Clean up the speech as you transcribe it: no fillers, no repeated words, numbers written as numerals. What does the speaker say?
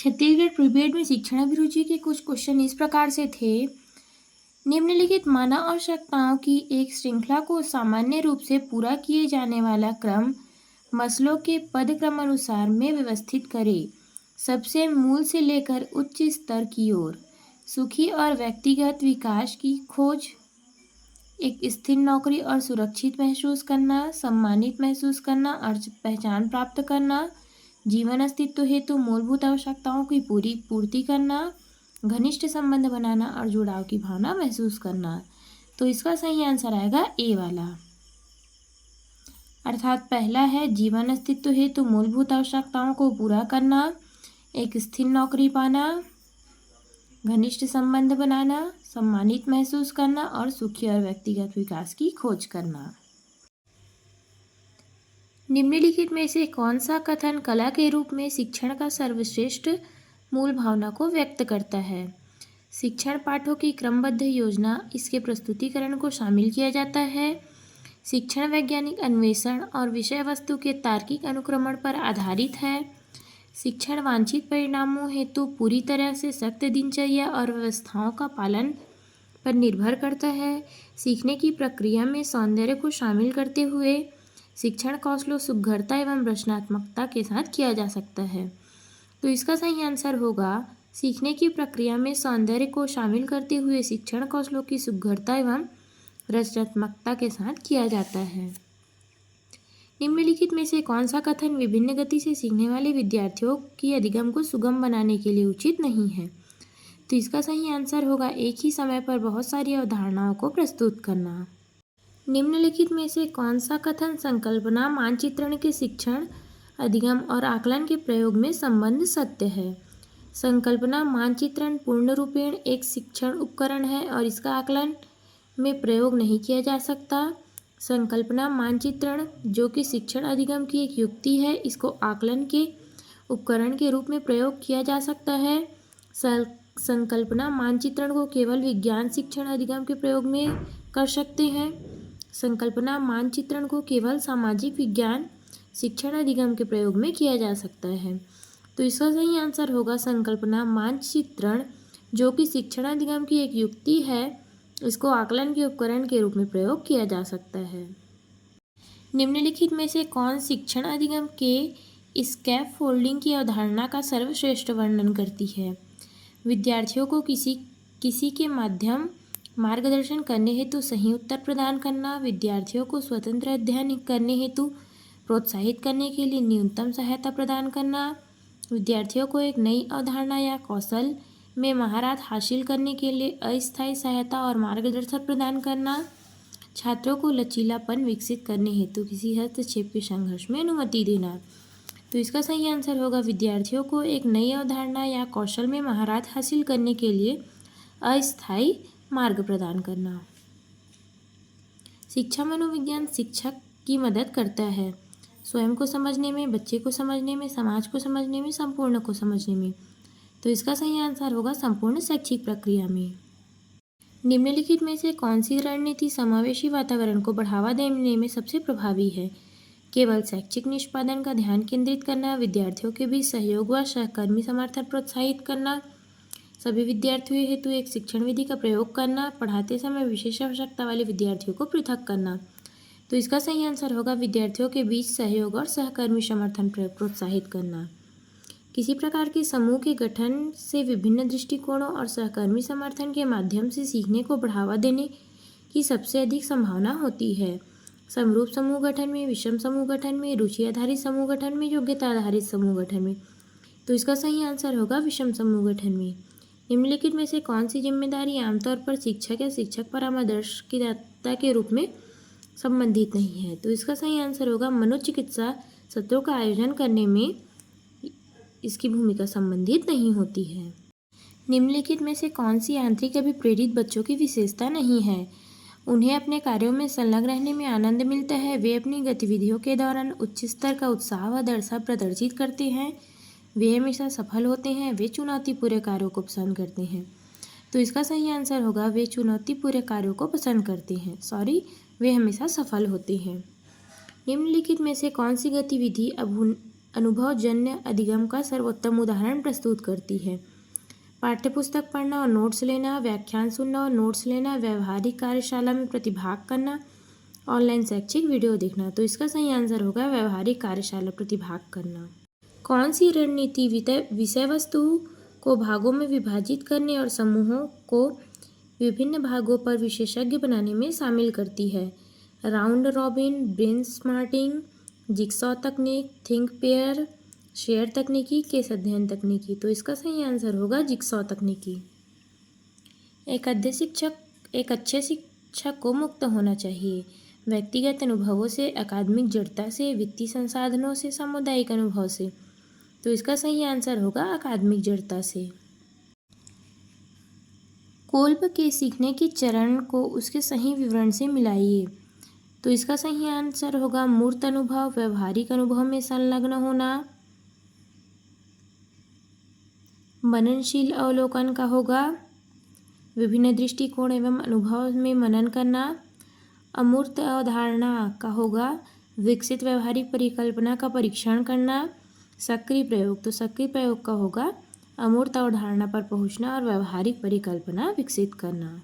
Chhattisgarh prepaid में शिक्षण अभिरुचि के कुछ क्वेश्चन इस प्रकार से थे। निम्नलिखित मानव आवश्यकताओं की एक श्रृंखला को सामान्य रूप से पूरा किए जाने वाला क्रम मस्लो के पदक्रम अनुसार में व्यवस्थित करें। सबसे मूल से लेकर उच्च स्तर की ओर सुखी और व्यक्तिगत विकास की खोज, एक स्थिर नौकरी और सुरक्षित महसूस करना, सम्मानित महसूस करना और पहचान प्राप्त करना, जीवन अस्तित्व हेतु मूलभूत आवश्यकताओं की पूर्ति करना, घनिष्ठ संबंध बनाना और जुड़ाव की भावना महसूस करना। तो इसका सही आंसर आएगा ए वाला, अर्थात पहला है जीवन अस्तित्व हेतु मूलभूत आवश्यकताओं को पूरा करना, एक स्थिर नौकरी पाना, घनिष्ठ संबंध बनाना, सम्मानित महसूस करना और सुखी और व्यक्तिगत विकास की खोज करना। निम्नलिखित में से कौन सा कथन कला के रूप में शिक्षण का सर्वश्रेष्ठ मूल भावना को व्यक्त करता है? शिक्षण पाठों की क्रमबद्ध योजना, इसके प्रस्तुतिकरण को शामिल किया जाता है। शिक्षण वैज्ञानिक अन्वेषण और विषय वस्तु के तार्किक अनुक्रमण पर आधारित है। शिक्षण वांछित परिणामों हेतु पूरी तरह से सख्त दिनचर्या और व्यवस्थाओं का पालन पर निर्भर करता है। सीखने की प्रक्रिया में सौंदर्य को शामिल करते हुए शिक्षण कौशलों सुघ्घरता एवं रचनात्मकता के साथ किया जा सकता है। तो इसका सही आंसर होगा सीखने की प्रक्रिया में सौंदर्य को शामिल करते हुए शिक्षण कौशलों की सुघ्घरता एवं रचनात्मकता के साथ किया जाता है। निम्नलिखित में से कौन सा कथन विभिन्न गति से सीखने वाले विद्यार्थियों की अधिगम को सुगम बनाने के लिए उचित नहीं है? तो इसका सही आंसर होगा एक ही समय पर बहुत सारी अवधारणाओं को प्रस्तुत करना। निम्नलिखित में से कौन सा कथन संकल्पना मानचित्रण के शिक्षण, अधिगम और आकलन के प्रयोग में संबंध सत्य है? संकल्पना मानचित्रण पूर्ण रूपेण एक शिक्षण उपकरण है और इसका आकलन में प्रयोग नहीं किया जा सकता। संकल्पना मानचित्रण जो कि शिक्षण अधिगम की एक युक्ति है, इसको आकलन के उपकरण के रूप में प्रयोग किया जा सकता है। संकल्पना मानचित्रण को केवल विज्ञान शिक्षण अधिगम के प्रयोग में कर सकते हैं। संकल्पना मानचित्रण को केवल सामाजिक विज्ञान शिक्षण अधिगम के प्रयोग में किया जा सकता है। तो इसका सही आंसर होगा संकल्पना मानचित्रण जो कि शिक्षण अधिगम की एक युक्ति है, इसको आकलन के उपकरण के रूप में प्रयोग किया जा सकता है। निम्नलिखित में से कौन शिक्षण अधिगम के स्कैफोल्डिंग की अवधारणा का सर्वश्रेष्ठ वर्णन करती है? विद्यार्थियों को किसी के माध्यम मार्गदर्शन करने हेतु सही उत्तर प्रदान करना, विद्यार्थियों को स्वतंत्र अध्ययन करने हेतु प्रोत्साहित करने के लिए न्यूनतम सहायता प्रदान करना, विद्यार्थियों को एक नई अवधारणा या कौशल में महारत हासिल करने के लिए अस्थायी सहायता और मार्गदर्शन प्रदान करना, छात्रों को लचीलापन विकसित करने हेतु किसी हस्तक्षेप के संघर्ष में अनुमति देना। तो इसका सही आंसर होगा विद्यार्थियों को एक नई अवधारणा या कौशल में महारत हासिल करने के लिए अस्थायी मार्ग प्रदान करना। शिक्षा मनोविज्ञान शिक्षक की मदद करता है स्वयं को समझने में, बच्चे को समझने में, समाज को समझने में, संपूर्ण को समझने में। तो इसका सही आंसर होगा संपूर्ण शैक्षिक प्रक्रिया में। निम्नलिखित में से कौन सी रणनीति समावेशी वातावरण को बढ़ावा देने में सबसे प्रभावी है? केवल शैक्षिक निष्पादन का ध्यान केंद्रित करना, विद्यार्थियों के बीच सहयोग व सहकर्मी समर्थन प्रोत्साहित करना, सभी विद्यार्थियों हेतु एक शिक्षण विधि का प्रयोग करना, पढ़ाते समय विशेष आवश्यकता वाले विद्यार्थियों को पृथक करना। तो इसका सही आंसर होगा विद्यार्थियों के बीच सहयोग और सहकर्मी समर्थन प्रोत्साहित करना। किसी प्रकार के समूह के गठन से विभिन्न दृष्टिकोणों और सहकर्मी समर्थन के माध्यम से सीखने को बढ़ावा देने की सबसे अधिक संभावना होती है। समरूप समूह गठन में, विषम समूह गठन में, रुचि आधारित समूह गठन में, योग्यता आधारित समूह गठन में। तो इसका सही आंसर होगा विषम समूह गठन में। निम्नलिखित में से कौन सी जिम्मेदारी आमतौर पर शिक्षक या शिक्षक परामर्शदाता के रूप में संबंधित नहीं है? तो इसका सही आंसर होगा मनोचिकित्सा सत्रों का आयोजन करने में इसकी भूमिका संबंधित नहीं होती है। निम्नलिखित में से कौन सी आंतरिक अभिप्रेरित बच्चों की विशेषता नहीं है? उन्हें अपने कार्यों में संलग्न रहने में आनंद मिलता है, वे अपनी गतिविधियों के दौरान उच्च स्तर का उत्साह व दृढ़ता प्रदर्शित करते हैं, वे हमेशा सफल होते हैं, वे चुनौतीपूर्ण कार्यों को पसंद करते हैं। तो इसका सही आंसर होगा वे चुनौतीपूर्ण कार्यों को पसंद करते हैं, वे हमेशा सफल होते हैं। निम्नलिखित में से कौन सी गतिविधि अनुभवजन्य अधिगम का सर्वोत्तम उदाहरण प्रस्तुत करती है। पाठ्यपुस्तक पढ़ना और नोट्स लेना, व्याख्यान सुनना और नोट्स लेना, व्यवहारिक कार्यशाला में प्रतिभाग करना, ऑनलाइन शैक्षिक वीडियो देखना। तो इसका सही आंसर होगा व्यवहारिक कार्यशाला प्रतिभाग करना। कौन सी रणनीति विषय वस्तु को भागों में विभाजित करने और समूहों को विभिन्न भागों पर विशेषज्ञ बनाने में शामिल करती है? राउंड रॉबिन, ब्रेनस्टॉर्मिंग, जिगसॉ तकनीक, थिंक पेयर, शेयर तकनीकी, केस अध्ययन तकनीकी। तो इसका सही आंसर होगा जिगसॉ तकनीकी। एक अच्छे शिक्षक को मुक्त होना चाहिए व्यक्तिगत अनुभवों से, अकादमिक जड़ता से, वित्तीय संसाधनों से, सामुदायिक अनुभव से। तो इसका सही आंसर होगा अकादमिक जड़ता से। कोल्ब के सीखने के चरण को उसके सही विवरण से मिलाइए। तो इसका सही आंसर होगा मूर्त अनुभव, व्यवहारिक अनुभव में संलग्न होना, मननशील अवलोकन का होगा, विभिन्न दृष्टिकोण एवं अनुभव में मनन करना, अमूर्त अवधारणा का होगा विकसित व्यवहारिक परिकल्पना का परीक्षण करना, सक्रिय प्रयोग। तो सक्रिय प्रयोग का होगा अमूर्त अवधारणा पर पहुंचना और व्यवहारिक परिकल्पना विकसित करना।